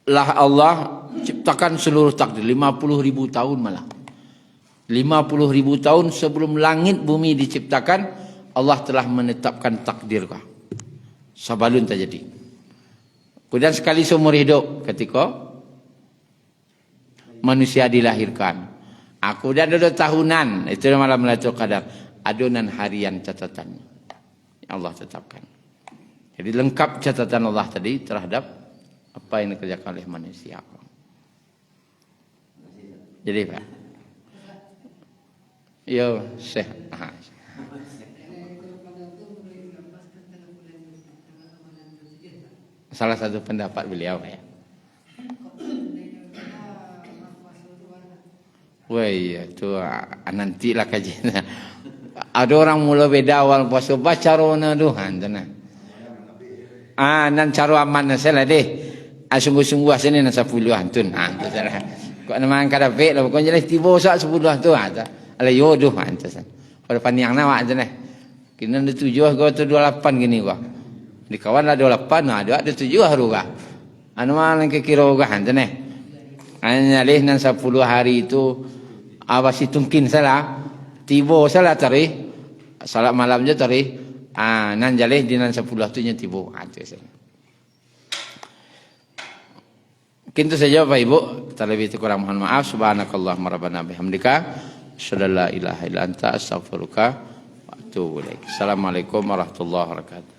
Lah Allah ciptakan seluruh takdir 50.000 tahun malah. 50.000 tahun sebelum langit bumi diciptakan, Allah telah menetapkan takdir kah. Sabalun terjadi. Kemudian sekali seumur hidup ketika manusia dilahirkan. Aku dan ada tahunan, itu malam Lailatul Qadar. Adonan harian catatannya. Allah tetapkan. Jadi lengkap catatan Allah tadi terhadap apa yang dikerjakan oleh manusia. Jadi Pak. Yo, Syekh. Salah satu pendapat beliau ya. Wah iya tu nantilah kajian. Ada orang mula beda awal puasa baca rona Tuhan tenang. Nan cara aman saya deh. Sungguh-sungguh sini nak 10-an tu. Tu salah. Kau nama angkat dapat lah. Kau jelas tiba sak 10 tu. Ala yodoh tu. Pada paniang nama aja nih. Kena ada 7 kau tu 28 gini kau. Di kawan ada 28 ada 7 haru kah. Anu malang kira kah tu nih. Hanya leh nan 10 hari itu awas hitungkin salah. Tiba salah tarikh. Salat malam je tarikh. Nan jaleh di nan 10 tu nya tiba. Tu saja. Mungkin itu saja Bapak Ibu. Terlebih itu kurang mohon maaf. Subhanakallahumma rabbana bihamdika. Asyhadu an la ilaha illa anta astaghfiruka wa atubu ilaik. Assalamualaikum warahmatullahi wabarakatuh.